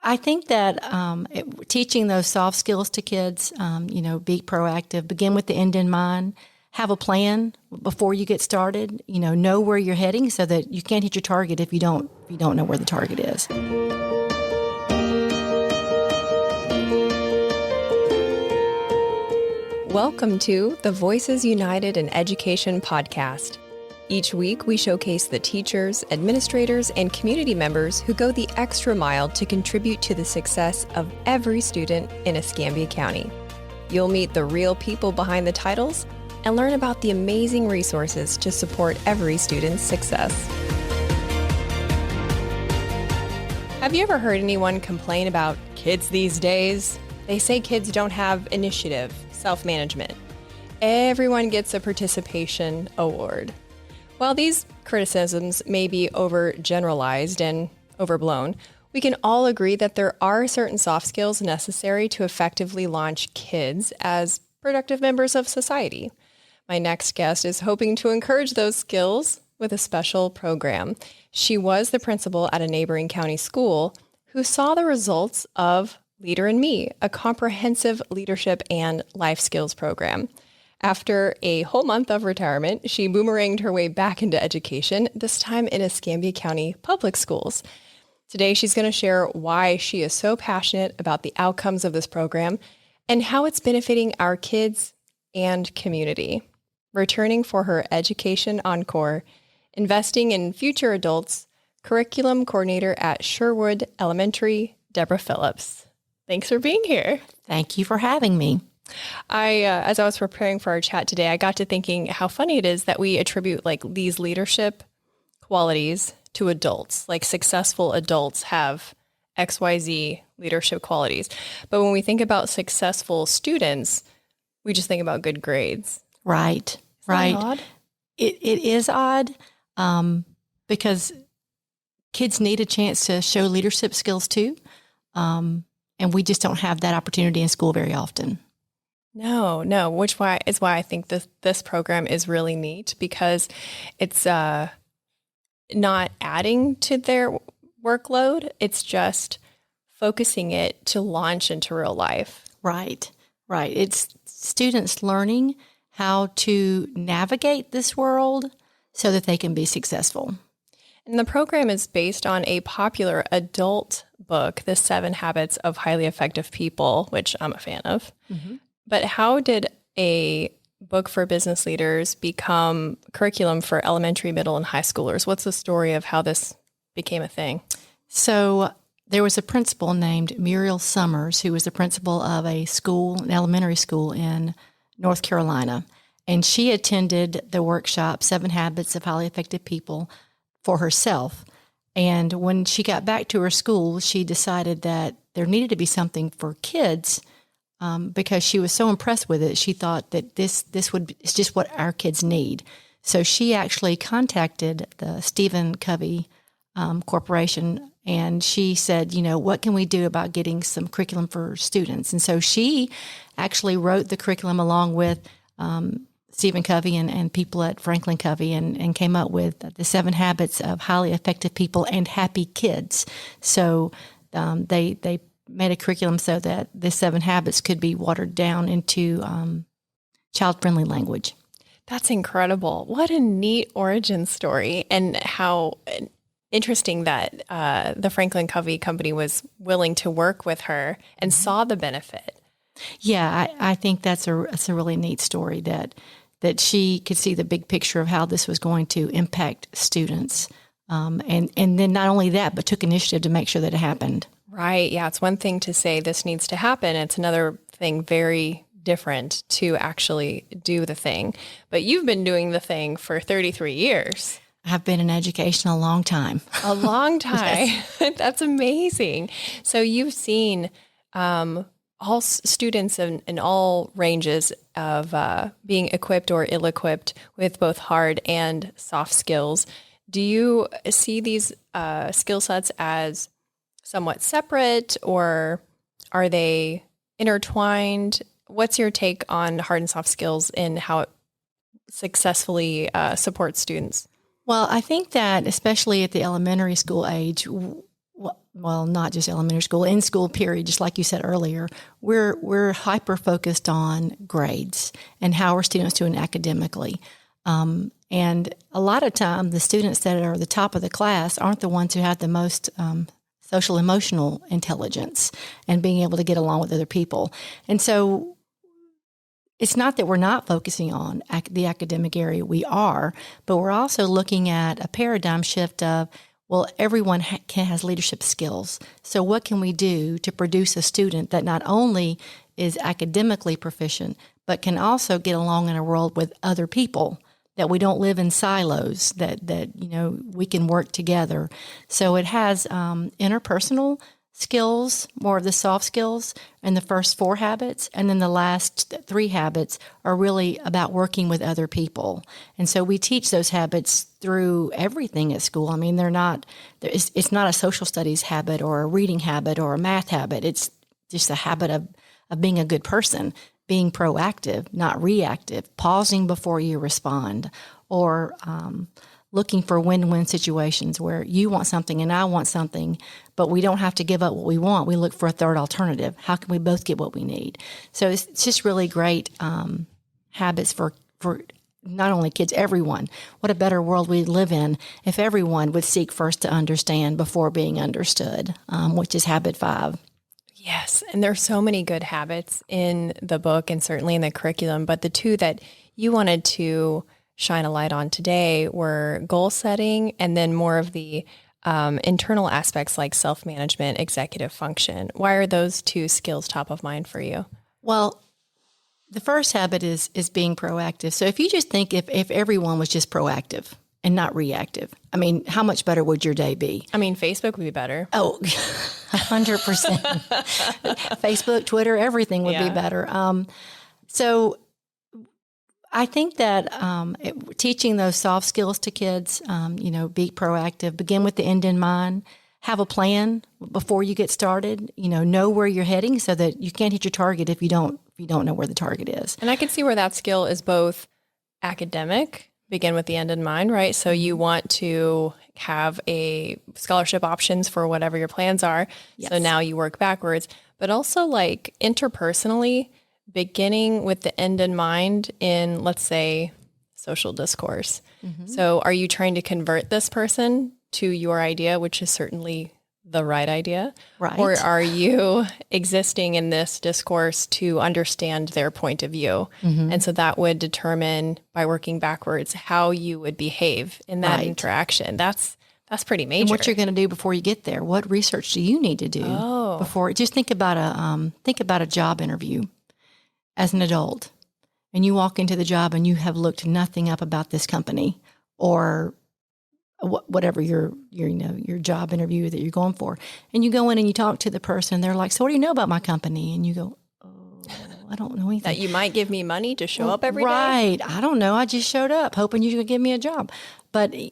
I think that teaching those soft skills to kids, be proactive, begin with the end in mind, have a plan before you get started, know where you're heading so that you can't hit your target if you don't know where the target is. Welcome to the Voices United in Education podcast. Each week, we showcase the teachers, administrators, and community members who go the extra mile to contribute to the success of every student in Escambia County. You'll meet the real people behind the titles and learn about the amazing resources to support every student's success. Have you ever heard anyone complain about kids these days? They say kids don't have initiative, self-management. Everyone gets a participation award. While these criticisms may be overgeneralized and overblown, we can all agree that there are certain soft skills necessary to effectively launch kids as productive members of society. My next guest is hoping to encourage those skills with a special program. She was the principal at a neighboring county school who saw the results of Leader in Me, a comprehensive leadership and life skills program. After a whole month of retirement, she boomeranged her way back into education, this time in Escambia County Public Schools. Today, she's going to share why she is so passionate about the outcomes of this program and how it's benefiting our kids and community. Returning for her Education Encore, investing in future adults, curriculum coordinator at Sherwood Elementary, Debra Phillips. Thanks for being here. Thank you for having me. As I was preparing for our chat today, I got to thinking how funny it is that we attribute these leadership qualities to adults. Like successful adults have XYZ leadership qualities. But when we think about successful students, we just think about good grades. Right. Isn't that odd? It is odd because kids need a chance to show leadership skills too. And we just don't have that opportunity in school very often. No, which is why I think this program is really neat, because it's not adding to their workload. It's just focusing it to launch into real life. Right. It's students learning how to navigate this world so that they can be successful. And the program is based on a popular adult book, The 7 Habits of Highly Effective People, which I'm a fan of. Mm-hmm. But how did a book for business leaders become curriculum for elementary, middle, and high schoolers? What's the story of how this became a thing? So there was a principal named Muriel Summers who was the principal of an elementary school in North Carolina. And she attended the workshop, 7 Habits of Highly Effective People, for herself. And when she got back to her school, she decided that there needed to be something for kids because she was so impressed with it. She thought that it's just what our kids need. So she actually contacted the Stephen Covey Corporation, and she said, what can we do about getting some curriculum for students? And so she actually wrote the curriculum along with Stephen Covey and people at Franklin Covey and came up with the 7 Habits of Highly Effective People and Happy Kids. So they made a curriculum so that the 7 habits could be watered down into child-friendly language. That's incredible. What a neat origin story, and how interesting that the Franklin Covey Company was willing to work with her and saw the benefit. Yeah, I think that's a really neat story that she could see the big picture of how this was going to impact students. And then not only that, but took initiative to make sure that it happened. Right. Yeah. It's one thing to say this needs to happen. It's another thing very different to actually do the thing. But you've been doing the thing for 33 years. I've been in education a long time. A long time. Yes. That's amazing. So you've seen all students in all ranges of being equipped or ill-equipped with both hard and soft skills. Do you see these skill sets as somewhat separate, or are they intertwined? What's your take on hard and soft skills and how it successfully supports students? Well, I think that especially at the elementary school age, well, not just elementary school, in school period, just like you said earlier, we're hyper focused on grades and how are students doing academically. And a lot of time, the students that are the top of the class aren't the ones who have the most social emotional intelligence and being able to get along with other people. And so it's not that we're not focusing on the academic area. We are, but we're also looking at a paradigm shift of, well, everyone has leadership skills. So what can we do to produce a student that not only is academically proficient, but can also get along in a world with other people, that we don't live in silos, that we can work together. So it has interpersonal skills, more of the soft skills in the first 4 habits, and then the last 3 habits are really about working with other people. And so we teach those habits through everything at school. I mean, it's not a social studies habit or a reading habit or a math habit. It's just a habit of being a good person, being proactive, not reactive, pausing before you respond, or looking for win-win situations where you want something and I want something, but we don't have to give up what we want. We look for a third alternative. How can we both get what we need? So it's just really great habits for not only kids, everyone. What a better world we'd live in if everyone would seek first to understand before being understood, which is habit 5. Yes, and there's so many good habits in the book and certainly in the curriculum, but the 2 that you wanted to shine a light on today were goal setting and then more of the internal aspects like self-management, executive function. Why are those 2 skills top of mind for you? Well, the first habit is being proactive. So if you just think if everyone was just proactive and not reactive, I mean, how much better would your day be? I mean, Facebook would be better. Oh, 100%. Facebook, Twitter, everything would be better. So I think that teaching those soft skills to kids, be proactive, begin with the end in mind, have a plan before you get started, know where you're heading so that you can't hit your target if you don't know where the target is. And I can see where that skill is both academic, begin with the end in mind, right? So you want to have a scholarship options for whatever your plans are. Yes. So now you work backwards, but also like interpersonally, beginning with the end in mind in, let's say, social discourse. Mm-hmm. So are you trying to convert this person to your idea, which is certainly the right idea? Right. Or are you existing in this discourse to understand their point of view? Mm-hmm. And so that would determine, by working backwards, how you would behave in that interaction. That's pretty major. And what you're going to do before you get there. What research do you need to do before? Just think about a job interview. As an adult, and you walk into the job and you have looked nothing up about this company or whatever your job interview that you're going for, and you go in and you talk to the person, and they're like, "So what do you know about my company?" And you go, "Oh, I don't know anything." That you might give me money to show up every day? Right. I don't know. I just showed up hoping you could give me a job. But a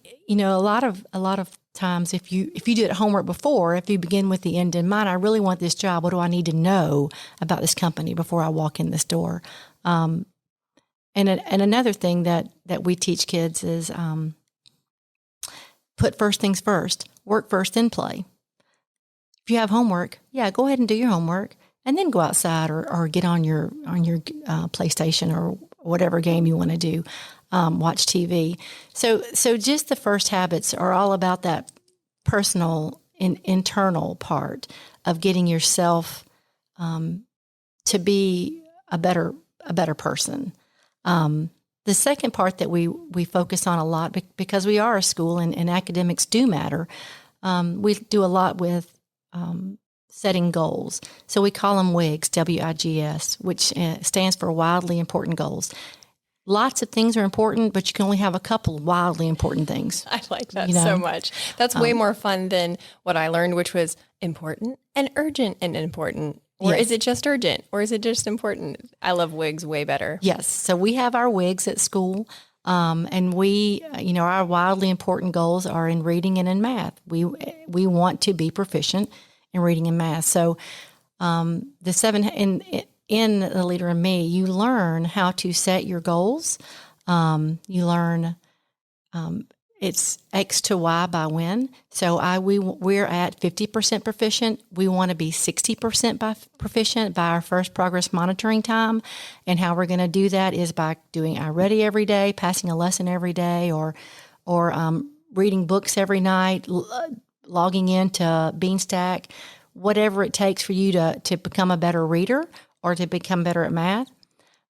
lot of times if you did homework before, if you begin with the end in mind, I really want this job. What do I need to know about this company before I walk in this door? And another thing that we teach kids is put first things first, work first, then play. If you have homework, go ahead and do your homework, and then go outside or get on your PlayStation or whatever game you want to do. Watch TV. So just the first habits are all about that personal and internal part of getting yourself to be a better person. The second part that we focus on a lot, because we are a school and academics do matter, we do a lot with setting goals. So we call them WIGS, W-I-G-S, which stands for Wildly Important Goals. Lots of things are important, but you can only have a couple wildly important things. I like that so much. That's way more fun than what I learned, which was important and urgent and important. Or is it just urgent? Or is it just important? I love WIGS way better. Yes. So we have our WIGS at school. And we, our wildly important goals are in reading and in math. We want to be proficient in reading and math. So the 7 in The Leader in Me, you learn how to set your goals. You learn it's X to Y by when. So we're at 50% proficient. We want to be 60% proficient by our first progress monitoring time. And how we're going to do that is by doing I Ready every day, passing a lesson every day, or reading books every night, logging into Beanstack, whatever it takes for you to become a better reader or to become better at math.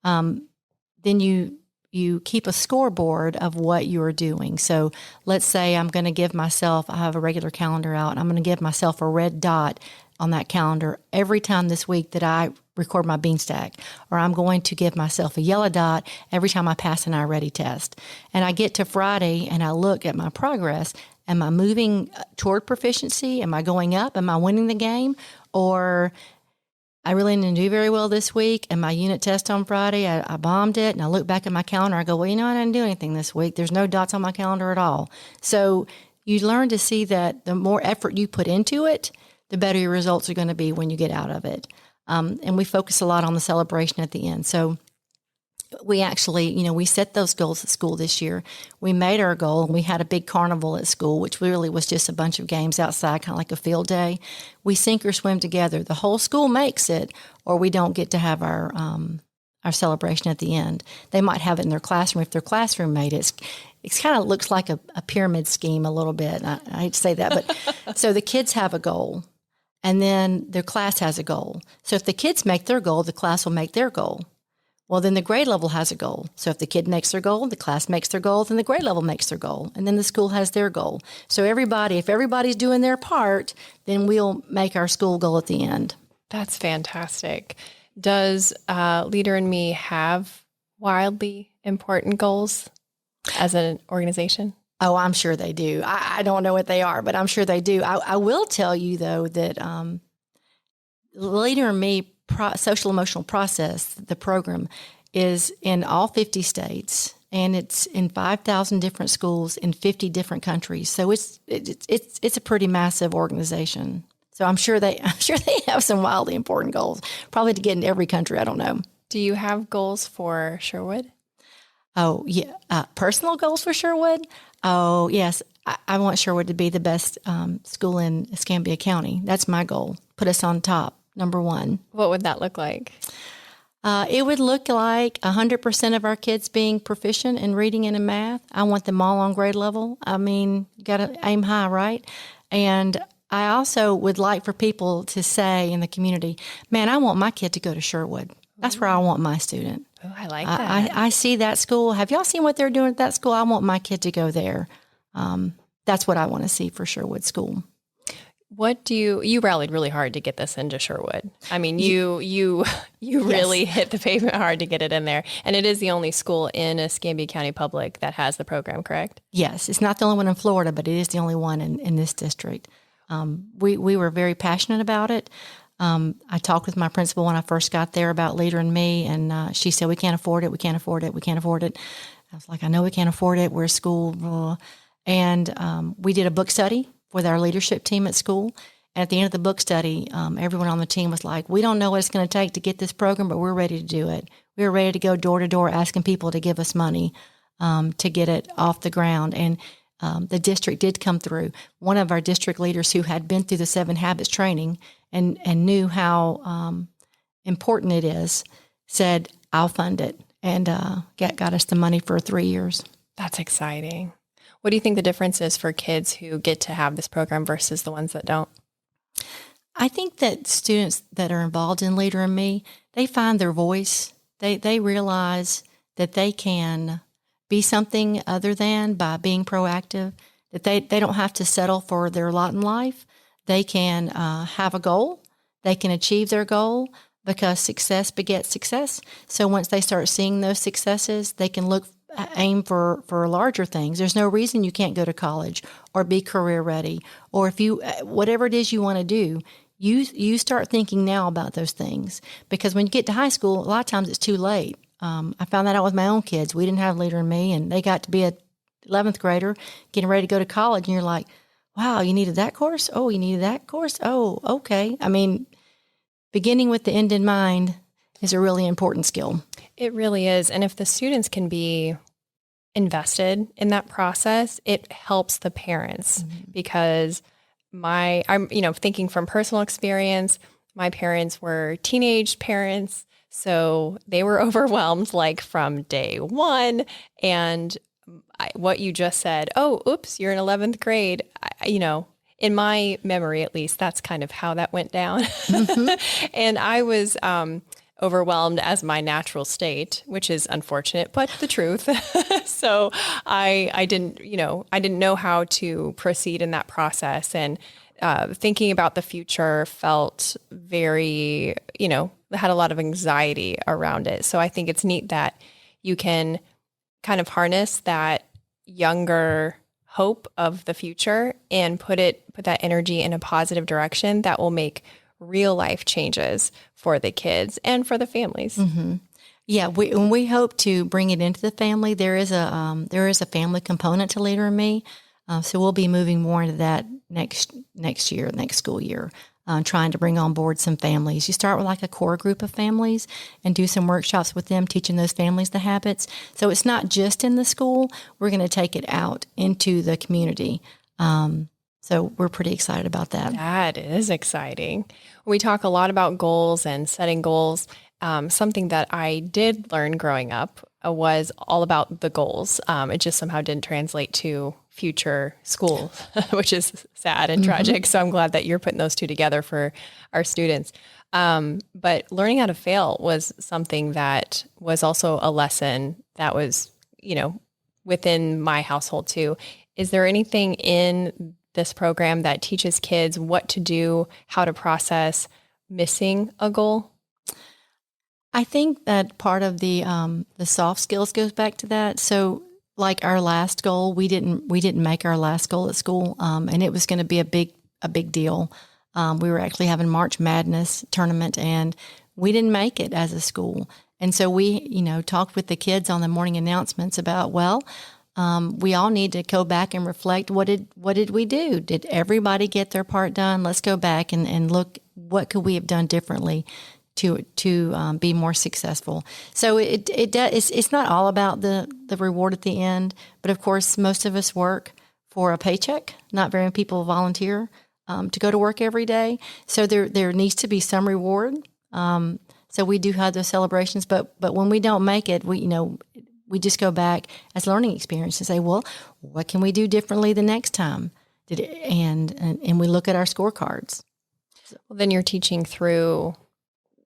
Then you keep a scoreboard of what you're doing. So let's say I'm going to give myself, I have a regular calendar out, and I'm going to give myself a red dot on that calendar every time this week that I record my Beanstack, or I'm going to give myself a yellow dot every time I pass an I Ready test. And I get to Friday and I look at my progress. Am I moving toward proficiency? Am I going up? Am I winning the game? Or I really didn't do very well this week, and my unit test on Friday, I bombed it, and I look back at my calendar, I go, well, I didn't do anything this week. There's no dots on my calendar at all. So you learn to see that the more effort you put into it, the better your results are going to be when you get out of it. And we focus a lot on the celebration at the end. So we actually, we set those goals at school this year. We made our goal, and we had a big carnival at school, which really was just a bunch of games outside, kind of like a field day. We sink or swim together. The whole school makes it, or we don't get to have our celebration at the end. They might have it in their classroom. If their classroom made it, it kind of looks like a pyramid scheme a little bit. I hate to say that, but so the kids have a goal, and then their class has a goal. So if the kids make their goal, the class will make their goal. Well, then the grade level has a goal. So if the kid makes their goal, the class makes their goal, then the grade level makes their goal, and then the school has their goal. So if everybody's doing their part, then we'll make our school goal at the end. That's fantastic. Does Leader in Me have wildly important goals as an organization? Oh, I'm sure they do. I don't know what they are, but I'm sure they do. I will tell you, though, that Leader in Me social emotional process, the program, is in all 50 states, and it's in 5,000 different schools in 50 different countries. So it's a pretty massive organization. So I'm sure they have some wildly important goals, probably to get into every country. I don't know. Do you have goals for Sherwood? Oh, yeah. Personal goals for Sherwood? Oh, yes. I want Sherwood to be the best school in Escambia County. That's my goal. Put us on top. Number one. What would that look like? It would look like 100% of our kids being proficient in reading and in math. I want them all on grade level. I mean, you got to aim high, right? And I also would like for people to say in the community, man, I want my kid to go to Sherwood. That's where I want my student. Oh, I like that. I see that school. Have y'all seen what they're doing at that school? I want my kid to go there. That's what I want to see for Sherwood School. What do you rallied really hard to get this into Sherwood? I mean, you really hit the pavement hard to get it in there. And it is the only school in Escambia County Public that has the program, correct? Yes. It's not the only one in Florida, but it is the only one in this district. We were very passionate about it. I talked with my principal when I first got there about Leader in Me, and she said, we can't afford it, we can't afford it, we can't afford it. I was like, I know we can't afford it. We're a school. Blah. And we did a book study with our leadership team at school. And at the end of the book study, everyone on the team was like, we don't know what it's going to take to get this program, but we're ready to do it. We were ready to go door to door asking people to give us money to get it off the ground. And the district did come through. One of our district leaders who had been through the 7 Habits training and knew how important it is said, I'll fund it, and got us the money for 3 years. That's exciting. What do you think the difference is for kids who get to have this program versus the ones that don't? I think that students that are involved in Leader in Me, they find their voice. They realize that they can be something other than by being proactive, that they don't have to settle for their lot in life. They can have a goal. They can achieve their goal because success begets success. So once they start seeing those successes, they can aim for larger things. There's no reason you can't go to college or be career ready, or if you, whatever it is you want to do, you start thinking now about those things, because when you get to high school, a lot of times it's too late. I found that out with my own kids. We didn't have Leader in Me, and they got to be a 11th grader getting ready to go to college, and you're like, wow, you needed that course? Oh, you needed that course? Oh, okay. I mean, beginning with the end in mind is a really important skill. It really is. And if the students can be invested in that process, it helps the parents because I'm thinking from personal experience, my parents were teenage parents, so they were overwhelmed like from day one. And what you just said, oh, oops, you're in 11th grade, in my memory, at least, that's kind of how that went down. And I was overwhelmed as my natural state, which is unfortunate, but the truth. So I didn't know how to proceed in that process. And thinking about the future felt very, had a lot of anxiety around it. So I think it's neat that you can kind of harness that younger hope of the future and put that energy in a positive direction that will make real life changes for the kids and for the families. Mm-hmm. Yeah, we hope to bring it into the family. There is a family component to Leader in Me, so we'll be moving more into that next school year. Trying to bring on board some families. You start with like a core group of families and do some workshops with them, teaching those families the habits. So it's not just in the school. We're going to take it out into the community. So we're pretty excited about that. That is exciting. We talk a lot about goals and setting goals. Something that I did learn growing up was all about the goals. It just somehow didn't translate to future school, which is sad and tragic. So I'm glad that you're putting those two together for our students. But learning how to fail was something that was also a lesson that was, within my household too. Is there anything in this program that teaches kids what to do, how to process missing a goal? I think that part of the soft skills goes back to that. So, like our last goal, we didn't make our last goal at school, and it was going to be a big deal. We were actually having March Madness tournament, and we didn't make it as a school. And so we, talked with the kids on the morning announcements about, we all need to go back and reflect. What did we do? Did everybody get their part done? Let's go back and look, what could we have done differently to be more successful. So it's not all about the reward at the end, but of course most of us work for a paycheck. Not very many people volunteer to go to work every day. So there needs to be some reward. So we do have those celebrations, but when we don't make it, we just go back as learning experience and say, well, what can we do differently the next time? And we look at our scorecards. Well, then you're teaching through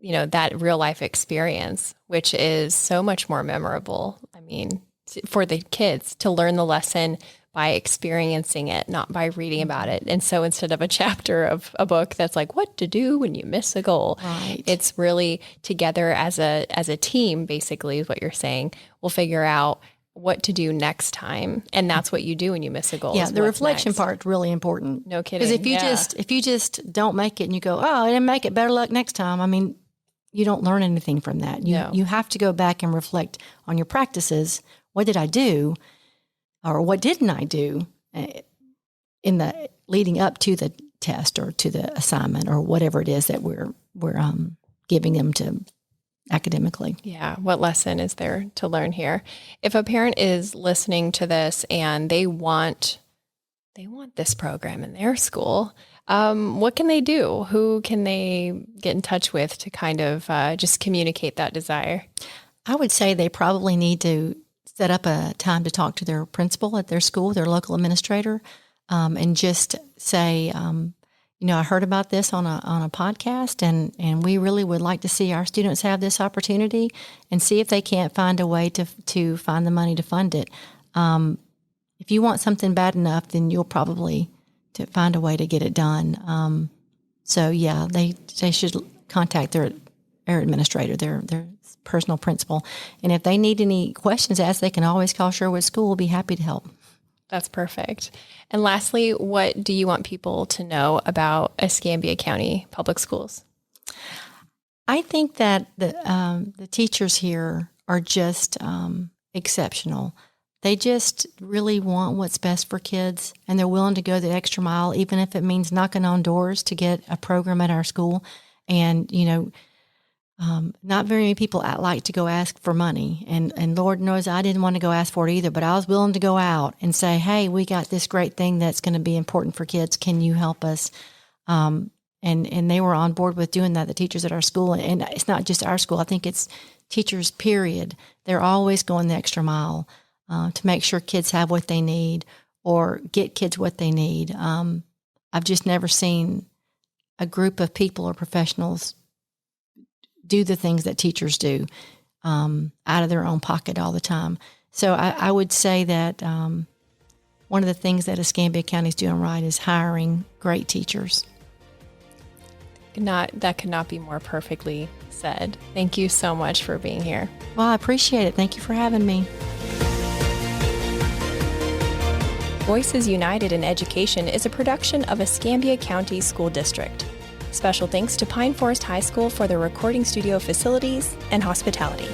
that real life experience, which is so much more memorable. I mean, for the kids to learn the lesson by experiencing it, not by reading about it. And so instead of a chapter of a book that's like what to do when you miss a goal, right, it's really together as a team, basically is what you're saying. We'll figure out what to do next time. And that's what you do when you miss a goal. Yeah, the reflection part's really important. No kidding. Because if you just don't make it and you go, oh, I didn't make it, better luck next time. I mean, you don't learn anything from that. You have to go back and reflect on your practices. What did I do? Or what didn't I do in the leading up to the test or to the assignment or whatever it is that we're giving them to academically. Yeah. What lesson is there to learn here? If a parent is listening to this and they want this program in their school, what can they do? Who can they get in touch with to kind of just communicate that desire? I would say they probably need to set up a time to talk to their principal at their school, their local administrator, and just say, I heard about this on a podcast, and we really would like to see our students have this opportunity, and see if they can't find a way to find the money to fund it. If you want something bad enough, then you'll probably to find a way to get it done. So yeah, they should contact their administrator, their personal principal, and if they need any questions asked, they can always call Sherwood School. We'll be happy to help. That's perfect. And lastly, what do you want people to know about Escambia County Public Schools? I think that the teachers here are just exceptional. They just really want what's best for kids, and they're willing to go the extra mile, even if it means knocking on doors to get a program at our school. And, not very many people like to go ask for money. And Lord knows I didn't want to go ask for it either, but I was willing to go out and say, hey, we got this great thing that's going to be important for kids. Can you help us? And they were on board with doing that, the teachers at our school. And it's not just our school. I think it's teachers, period. They're always going the extra mile to make sure kids have what they need or get kids what they need. I've just never seen a group of people or professionals do the things that teachers do out of their own pocket all the time. So I would say that one of the things that Escambia County is doing right is hiring great teachers. That could not be more perfectly said. Thank you so much for being here. Well, I appreciate it. Thank you for having me. Voices United in Education is a production of Escambia County School District. Special thanks to Pine Forest High School for their recording studio facilities and hospitality.